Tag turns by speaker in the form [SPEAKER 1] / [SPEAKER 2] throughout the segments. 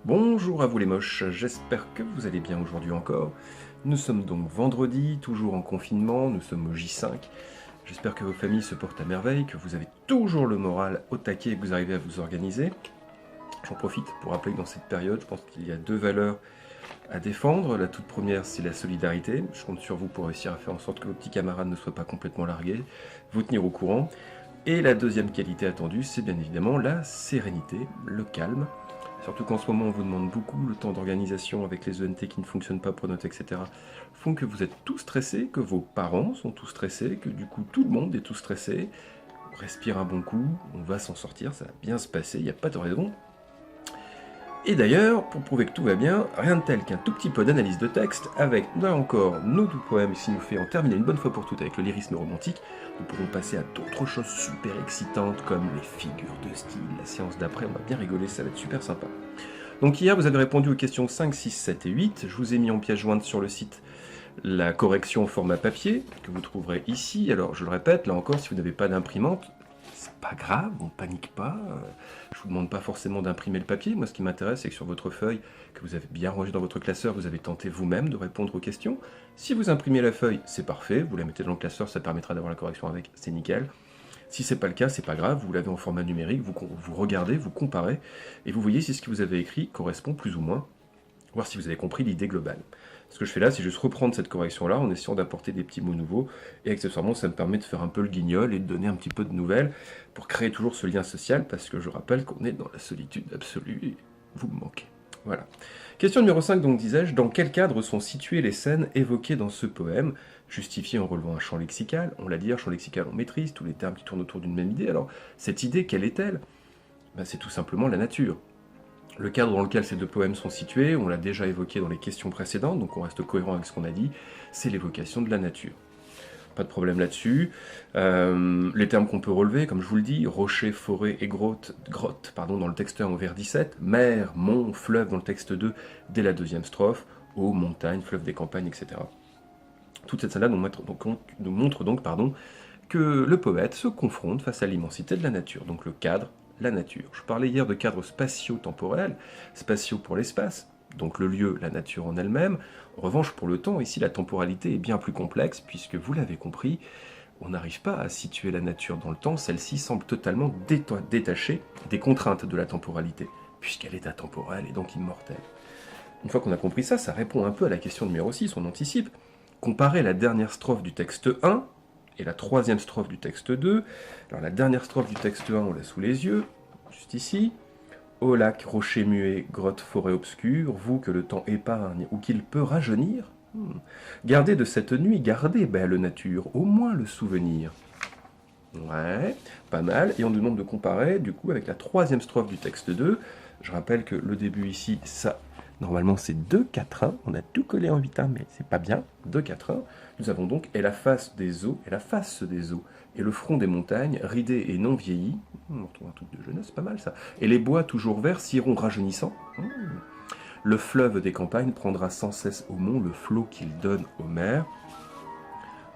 [SPEAKER 1] Bonjour à vous les moches, j'espère que vous allez bien aujourd'hui encore. Nous sommes donc vendredi, toujours en confinement, nous sommes au J5. J'espère que vos familles se portent à merveille, que vous avez toujours le moral au taquet et que vous arrivez à vous organiser. J'en profite pour rappeler que dans cette période, je pense qu'il y a deux valeurs à défendre. La toute première, c'est la solidarité. Je compte sur vous pour réussir à faire en sorte que vos petits camarades ne soient pas complètement largués, vous tenir au courant. Et la deuxième qualité attendue, c'est bien évidemment la sérénité, le calme. Surtout qu'en ce moment, on vous demande beaucoup, le temps d'organisation avec les ENT qui ne fonctionnent pas, Pronote, etc., font que vous êtes tous stressés, que vos parents sont tous stressés, que du coup tout le monde est tout stressé. On respire un bon coup, on va s'en sortir, ça va bien se passer, il n'y a pas de raison. Et d'ailleurs, pour prouver que tout va bien, rien de tel qu'un tout petit peu d'analyse de texte, avec là encore nos doux poèmes, si nous fait en terminer une bonne fois pour toutes avec le lyrisme romantique, nous pourrons passer à d'autres choses super excitantes comme les figures de style. La séance d'après, on va bien rigoler, ça va être super sympa. Donc hier, vous avez répondu aux questions 5, 6, 7 et 8. Je vous ai mis en pièce jointe sur le site la correction au format papier, que vous trouverez ici. Alors, je le répète, là encore, si vous n'avez pas d'imprimante, c'est pas grave, on panique pas. Je vous demande pas forcément d'imprimer le papier. Moi, ce qui m'intéresse, c'est que sur votre feuille, que vous avez bien rangée dans votre classeur, vous avez tenté vous-même de répondre aux questions. Si vous imprimez la feuille, c'est parfait. Vous la mettez dans le classeur, ça permettra d'avoir la correction avec, c'est nickel. Si c'est pas le cas, c'est pas grave, vous l'avez en format numérique, vous regardez, vous comparez, et vous voyez si ce que vous avez écrit correspond plus ou moins, voir si vous avez compris l'idée globale. Ce que je fais là, c'est juste reprendre cette correction-là en essayant d'apporter des petits mots nouveaux, et accessoirement, ça me permet de faire un peu le guignol et de donner un petit peu de nouvelles pour créer toujours ce lien social, parce que je rappelle qu'on est dans la solitude absolue et vous me manquez. Voilà. Question numéro 5, donc disais-je, dans quel cadre sont situées les scènes évoquées dans ce poème, justifié en relevant un champ lexical? On l'a dit, un champ lexical, on maîtrise tous les termes qui tournent autour d'une même idée. Alors, cette idée, quelle est-elle? C'est tout simplement la nature. Le cadre dans lequel ces deux poèmes sont situés, on l'a déjà évoqué dans les questions précédentes, donc on reste cohérent avec ce qu'on a dit, c'est l'évocation de la nature. Pas de problème là-dessus. Les termes qu'on peut relever, comme je vous le dis, rocher, forêt et grotte dans le texte 1 au vers 17, mer, mont, fleuve dans le texte 2 dès la deuxième strophe, eau, montagne, fleuve des campagnes, etc. Toute cette scène-là nous montre donc que le poète se confronte face à l'immensité de la nature, donc le cadre, la nature. Je parlais hier de cadre spatio-temporel, spatio pour l'espace, donc le lieu, la nature en elle-même. En revanche, pour le temps, ici, la temporalité est bien plus complexe, puisque vous l'avez compris, on n'arrive pas à situer la nature dans le temps, celle-ci semble totalement détachée des contraintes de la temporalité, puisqu'elle est atemporelle et donc immortelle. Une fois qu'on a compris ça, ça répond un peu à la question numéro 6, on anticipe. Comparez la dernière strophe du texte 1 et la troisième strophe du texte 2. Alors la dernière strophe du texte 1, on l'a sous les yeux, juste ici. Ô lac, rocher muet, grotte, forêt obscure, vous que le temps épargne ou qu'il peut rajeunir, gardez de cette nuit, gardez, belle nature, au moins le souvenir. Ouais, pas mal. Et on nous demande de comparer, du coup, avec la troisième strophe du texte 2. Je rappelle que le début ici, ça, normalement, c'est 2-4-1. On a tout collé en 8-1, mais c'est pas bien. 2-4-1. Nous avons donc et la face des eaux, et le front des montagnes, ridés et non vieillis. On retrouve un truc de jeunesse, pas mal ça. Et les bois toujours verts s'iront rajeunissant. Le fleuve des campagnes prendra sans cesse au mont le flot qu'il donne aux mers.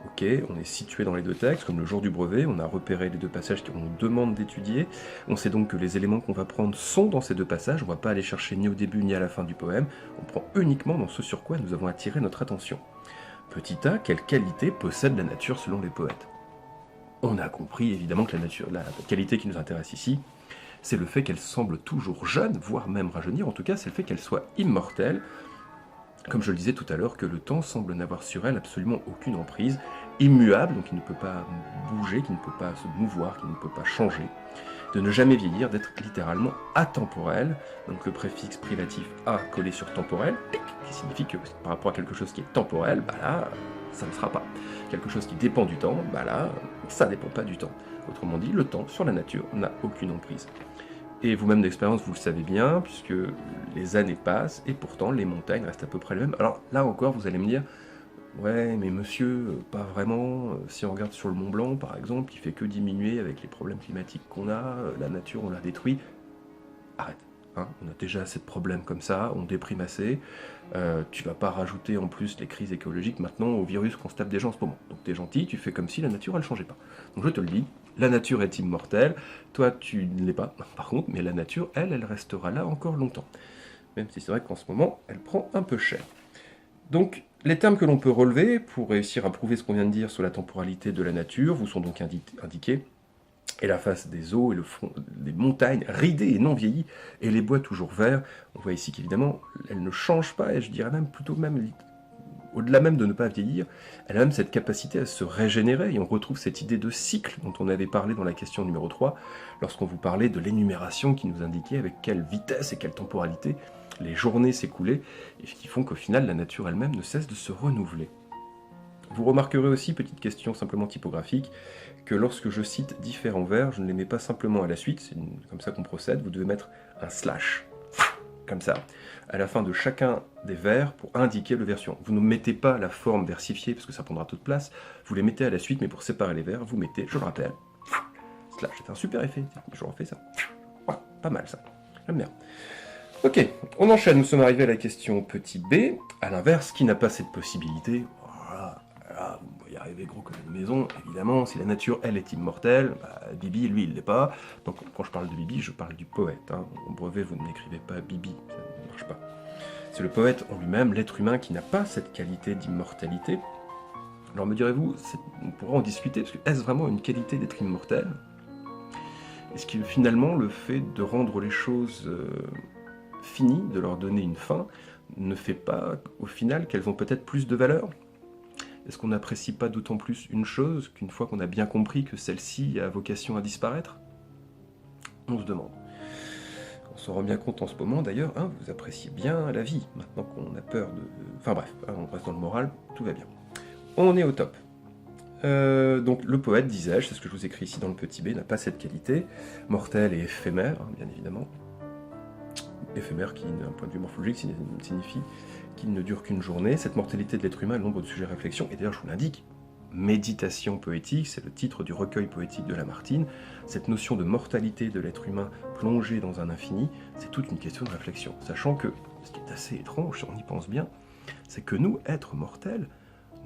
[SPEAKER 1] Ok, on est situé dans les deux textes, comme le jour du brevet, on a repéré les deux passages qu'on nous demande d'étudier. On sait donc que les éléments qu'on va prendre sont dans ces deux passages, on ne va pas aller chercher ni au début ni à la fin du poème, on prend uniquement dans ce sur quoi nous avons attiré notre attention. Petit a, quelle qualité possède la nature selon les poètes? On a compris évidemment que la qualité qui nous intéresse ici, c'est le fait qu'elle semble toujours jeune, voire même rajeunir, en tout cas c'est le fait qu'elle soit immortelle. Comme je le disais tout à l'heure, que le temps semble n'avoir sur elle absolument aucune emprise, immuable, donc il ne peut pas bouger, qui ne peut pas se mouvoir, qui ne peut pas changer, de ne jamais vieillir, d'être littéralement atemporel, donc le préfixe privatif a collé sur temporel, qui signifie que par rapport à quelque chose qui est temporel, là, ça ne sera pas. Quelque chose qui dépend du temps, là, ça ne dépend pas du temps. Autrement dit, le temps sur la nature n'a aucune emprise. Et vous-même d'expérience, vous le savez bien, puisque les années passent, et pourtant les montagnes restent à peu près les mêmes. Alors là encore, vous allez me dire, ouais, mais monsieur, pas vraiment. Si on regarde sur le Mont Blanc, par exemple, il fait que diminuer avec les problèmes climatiques qu'on a, la nature, on la détruit. Arrête, hein, on a déjà assez de problèmes comme ça, on déprime assez. Tu vas pas rajouter en plus les crises écologiques maintenant au virus qu'on se tape déjà en ce moment. Donc t'es gentil, tu fais comme si la nature, elle changeait pas. Donc je te le dis, la nature est immortelle, toi tu ne l'es pas, par contre, mais la nature, elle restera là encore longtemps. même si c'est vrai qu'en ce moment, elle prend un peu cher. Donc, les termes que l'on peut relever pour réussir à prouver ce qu'on vient de dire sur la temporalité de la nature vous sont donc indiqués. Et la face des eaux et le fond des montagnes ridées et non vieillies, et les bois toujours verts. On voit ici qu'évidemment, elle ne change pas, et je dirais même plutôt même, au-delà même de ne pas vieillir, elle a même cette capacité à se régénérer, et on retrouve cette idée de cycle dont on avait parlé dans la question numéro 3, lorsqu'on vous parlait de l'énumération qui nous indiquait avec quelle vitesse et quelle temporalité les journées s'écoulaient, et qui font qu'au final, la nature elle-même ne cesse de se renouveler. Vous remarquerez aussi, petite question simplement typographique, que lorsque je cite différents vers, je ne les mets pas simplement à la suite, c'est comme ça qu'on procède, vous devez mettre un slash, comme ça, à la fin de chacun des vers pour indiquer le version. Vous ne mettez pas la forme versifiée, parce que ça prendra toute place, vous les mettez à la suite, mais pour séparer les vers, vous mettez, je le rappelle, slash, c'est un super effet, je refais ça. Voilà, pas mal ça, j'aime bien. Ok, on enchaîne, nous sommes arrivés à la question petit b, à l'inverse, qui n'a pas cette possibilité, voilà, vous pouvez y arriver gros comme une maison, évidemment, si la nature, elle, est immortelle, bah, Bibi, lui, il l'est pas, donc quand je parle de Bibi, je parle du poète, hein. Au brevet, vous n'écrivez pas Bibi, ça ne marche pas. C'est le poète en lui-même, l'être humain, qui n'a pas cette qualité d'immortalité. Alors me direz-vous, on pourra en discuter, parce que est-ce vraiment une qualité d'être immortel? Est-ce que finalement, le fait de rendre les choses finies, de leur donner une fin, ne fait pas, au final, qu'elles ont peut-être plus de valeur? Est-ce qu'on n'apprécie pas d'autant plus une chose qu'une fois qu'on a bien compris que celle-ci a vocation à disparaître? On se demande. On s'en rend bien compte en ce moment d'ailleurs, hein, vous appréciez bien la vie, maintenant qu'on a peur de... Enfin bref, hein, on reste dans le moral, tout va bien. On est au top. Donc le poète, disais-je, c'est ce que je vous écris ici dans le petit b, n'a pas cette qualité, mortelle et éphémère, hein, bien évidemment. Éphémère qui, d'un point de vue morphologique, signifie qu'il ne dure qu'une journée. Cette mortalité de l'être humain est le nombre de sujets de réflexion, et d'ailleurs je vous l'indique, Méditation poétique, c'est le titre du recueil poétique de Lamartine. Cette notion de mortalité de l'être humain plongé dans un infini, c'est toute une question de réflexion. Sachant que, ce qui est assez étrange, si on y pense bien, c'est que nous, êtres mortels,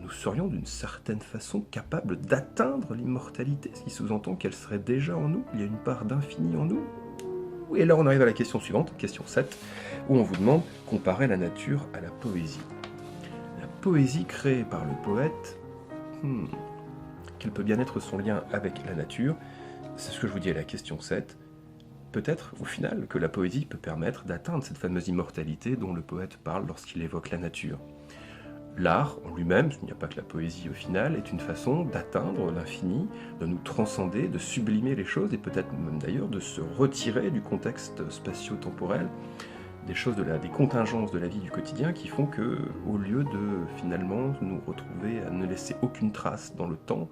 [SPEAKER 1] nous serions d'une certaine façon capables d'atteindre l'immortalité, ce qui sous-entend qu'elle serait déjà en nous, il y a une part d'infini en nous. Et là on arrive à la question suivante, question 7, où on vous demande « Comparer la nature à la poésie ». La poésie créée par le poète, quel peut bien être son lien avec la nature? C'est ce que je vous dis à la question 7. Peut-être, au final, que la poésie peut permettre d'atteindre cette fameuse immortalité dont le poète parle lorsqu'il évoque la nature. L'art, en lui-même, il n'y a pas que la poésie au final, est une façon d'atteindre l'infini, de nous transcender, de sublimer les choses, et peut-être même d'ailleurs de se retirer du contexte spatio-temporel, des choses, des contingences de la vie du quotidien qui font que, au lieu de finalement nous retrouver à ne laisser aucune trace dans le temps,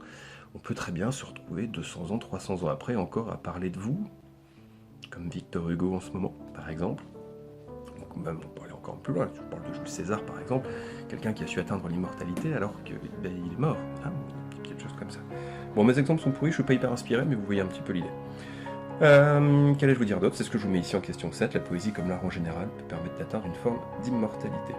[SPEAKER 1] on peut très bien se retrouver 200 ans, 300 ans après encore à parler de vous, comme Victor Hugo en ce moment, par exemple. Donc, même, on peut aller encore plus loin, je parle de Jules César par exemple, quelqu'un qui a su atteindre l'immortalité alors qu'il est mort, hein, quelque chose comme ça. Bon, mes exemples sont pourris, je ne suis pas hyper inspiré, mais vous voyez un petit peu l'idée. Qu'allais-je vous dire d'autre? C'est ce que je vous mets ici en question 7. La poésie, comme l'art en général, peut permettre d'atteindre une forme d'immortalité.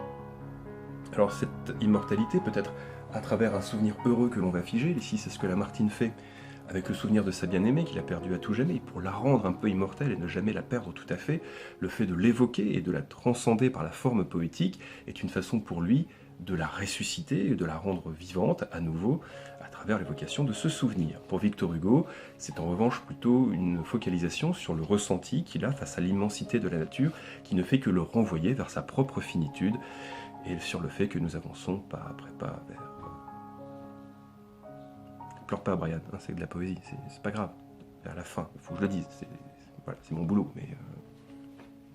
[SPEAKER 1] Alors cette immortalité peut être à travers un souvenir heureux que l'on va figer. Ici, c'est ce que Lamartine fait avec le souvenir de sa bien-aimée qu'il a perdue à tout jamais. Pour la rendre un peu immortelle et ne jamais la perdre tout à fait, le fait de l'évoquer et de la transcender par la forme poétique est une façon pour lui de la ressusciter et de la rendre vivante à nouveau à travers l'évocation de ce souvenir. Pour Victor Hugo, c'est en revanche plutôt une focalisation sur le ressenti qu'il a face à l'immensité de la nature qui ne fait que le renvoyer vers sa propre finitude et sur le fait que nous avançons pas après pas vers... Pleure pas Brian, hein, c'est de la poésie, c'est pas grave. Vers la fin, il faut que je le dise, c'est mon boulot, mais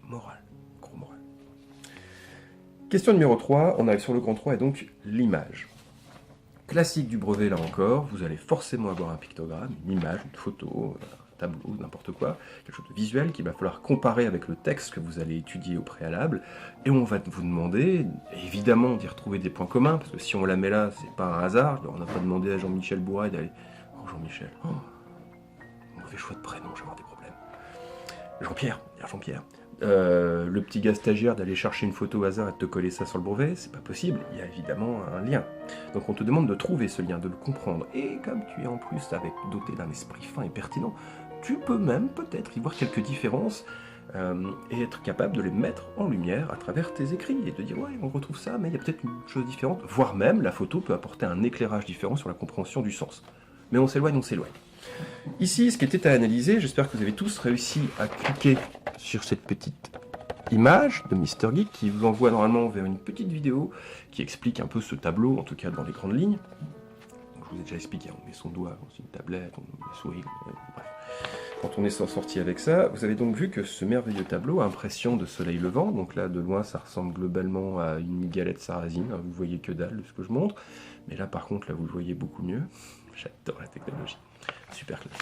[SPEAKER 1] moral, gros moral. Question numéro 3, on arrive sur le grand 3 et donc l'image. Classique du brevet là encore, vous allez forcément avoir un pictogramme, une image, une photo, un tableau, n'importe quoi, quelque chose de visuel qu'il va falloir comparer avec le texte que vous allez étudier au préalable, et on va vous demander, évidemment, d'y retrouver des points communs, parce que si on la met là, c'est pas un hasard, on n'a pas demandé à Jean-Michel Bourret d'aller... Oh Jean-Michel, mauvais choix de prénom, je vais avoir des problèmes. Jean-Pierre, Jean-Pierre. Le petit gars stagiaire d'aller chercher une photo au hasard et de te coller ça sur le brevet, c'est pas possible, il y a évidemment un lien. Donc on te demande de trouver ce lien, de le comprendre, et comme tu es en plus doté d'un esprit fin et pertinent, tu peux même peut-être y voir quelques différences et être capable de les mettre en lumière à travers tes écrits, et de dire ouais, on retrouve ça, mais il y a peut-être une chose différente, voire même la photo peut apporter un éclairage différent sur la compréhension du sens. Mais on s'éloigne, on s'éloigne. Ici, ce qui était à analyser, j'espère que vous avez tous réussi à cliquer sur cette petite image de Mr. Geek qui vous envoie normalement vers une petite vidéo qui explique un peu ce tableau, en tout cas dans les grandes lignes. Donc, je vous ai déjà expliqué, on met son doigt dans une tablette, on met la souris, bref. Quand on est sorti avec ça, vous avez donc vu que ce merveilleux tableau a impression de soleil levant, donc là de loin ça ressemble globalement à une galette sarrasine, vous voyez que dalle de ce que je montre, mais là par contre là vous le voyez beaucoup mieux, j'adore la technologie, super classe.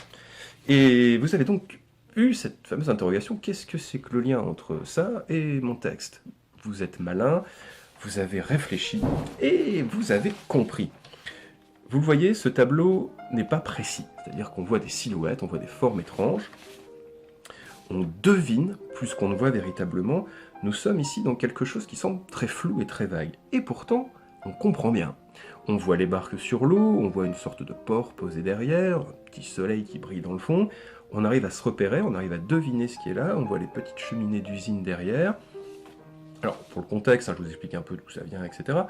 [SPEAKER 1] Et vous avez donc eu cette fameuse interrogation, qu'est-ce que c'est que le lien entre ça et mon texte? Vous êtes malin, vous avez réfléchi et vous avez compris. Vous le voyez, ce tableau n'est pas précis, c'est-à-dire qu'on voit des silhouettes, on voit des formes étranges, on devine plus qu'on ne voit véritablement, nous sommes ici dans quelque chose qui semble très flou et très vague, et pourtant on comprend bien. On voit les barques sur l'eau, on voit une sorte de port posé derrière, un petit soleil qui brille dans le fond, on arrive à se repérer, on arrive à deviner ce qui est là, on voit les petites cheminées d'usine derrière. Alors, pour le contexte, je vous explique un peu d'où ça vient, etc.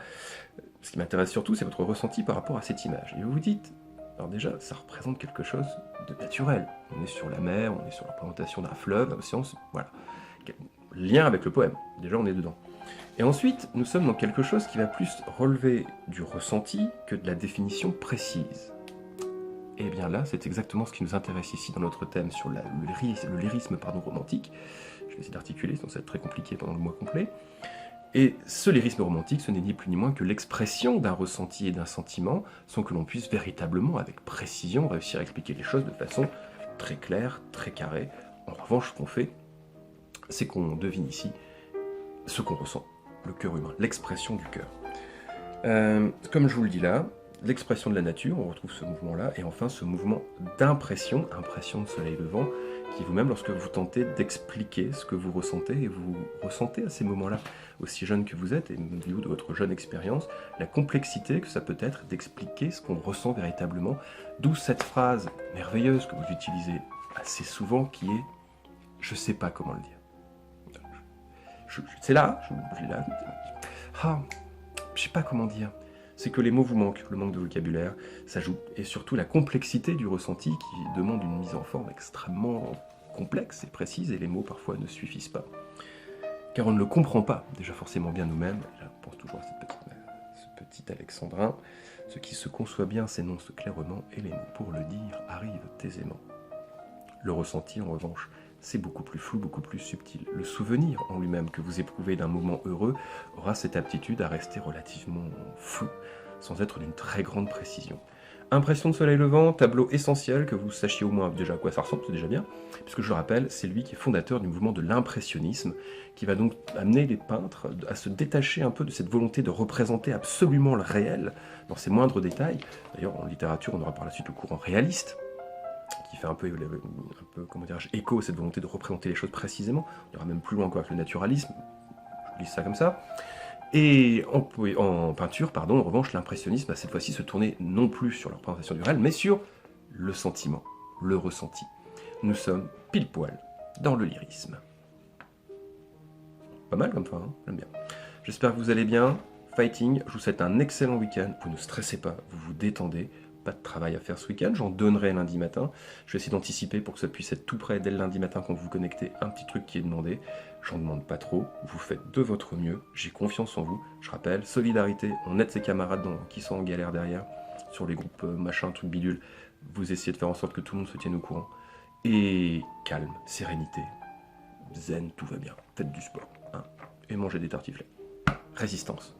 [SPEAKER 1] Ce qui m'intéresse surtout, c'est votre ressenti par rapport à cette image. Et vous vous dites, alors déjà, ça représente quelque chose de naturel. On est sur la mer, on est sur la représentation d'un fleuve, d'un océan, voilà. Lien avec le poème, déjà on est dedans. Et ensuite, nous sommes dans quelque chose qui va plus relever du ressenti que de la définition précise. Et bien là, c'est exactement ce qui nous intéresse ici dans notre thème sur le lyrisme romantique. Je vais essayer d'articuler, sinon ça va être très compliqué pendant le mois complet. Et ce lyrisme romantique, ce n'est ni plus ni moins que l'expression d'un ressenti et d'un sentiment, sans que l'on puisse véritablement, avec précision, réussir à expliquer les choses de façon très claire, très carrée. En revanche, ce qu'on fait, c'est qu'on devine ici ce qu'on ressent, le cœur humain, l'expression du cœur. Comme je vous le dis là, l'expression de la nature, on retrouve ce mouvement-là, et enfin ce mouvement d'impression, impression de soleil levant, qui vous-même, lorsque vous tentez d'expliquer ce que vous ressentez, et vous ressentez à ces moments-là, aussi jeune que vous êtes, et du haut de votre jeune expérience, la complexité que ça peut être d'expliquer ce qu'on ressent véritablement, d'où cette phrase merveilleuse que vous utilisez assez souvent, qui est « je sais pas comment le dire ». C'est là, je sais pas comment dire. C'est que les mots vous manquent, le manque de vocabulaire s'ajoute, et surtout la complexité du ressenti qui demande une mise en forme extrêmement complexe et précise, et les mots parfois ne suffisent pas. Car on ne le comprend pas, déjà forcément bien nous-mêmes, je pense toujours à ce petit alexandrin, ce qui se conçoit bien s'énonce clairement, et les mots pour le dire arrivent aisément. Le ressenti, en revanche, c'est beaucoup plus flou, beaucoup plus subtil. Le souvenir en lui-même que vous éprouvez d'un moment heureux aura cette aptitude à rester relativement flou, sans être d'une très grande précision. Impression de soleil levant, tableau essentiel, que vous sachiez au moins déjà à quoi ça ressemble, c'est déjà bien, puisque je le rappelle, c'est lui qui est fondateur du mouvement de l'impressionnisme, qui va donc amener les peintres à se détacher un peu de cette volonté de représenter absolument le réel dans ses moindres détails. D'ailleurs, en littérature, on aura par la suite le courant réaliste, qui fait un peu comment dirais-je, écho à cette volonté de représenter les choses précisément. On ira même plus loin encore avec le naturalisme, je lis ça comme ça. Et en peinture, en revanche, l'impressionnisme va cette fois-ci se tourner non plus sur la représentation du réel, mais sur le sentiment, le ressenti. Nous sommes pile poil dans le lyrisme. Pas mal comme fin, hein, j'aime bien. J'espère que vous allez bien. Fighting, je vous souhaite un excellent week-end. Vous ne stressez pas, vous vous détendez. Pas de travail à faire ce week-end, j'en donnerai lundi matin. Je vais essayer d'anticiper pour que ça puisse être tout prêt dès le lundi matin quand vous vous connectez, un petit truc qui est demandé. J'en demande pas trop, vous faites de votre mieux, j'ai confiance en vous. Je rappelle, solidarité, on aide ses camarades qui sont en galère derrière, sur les groupes machin, truc bidule. Vous essayez de faire en sorte que tout le monde se tienne au courant. Et calme, sérénité, zen, tout va bien. Faites du sport, hein, et mangez des tartiflets. Résistance.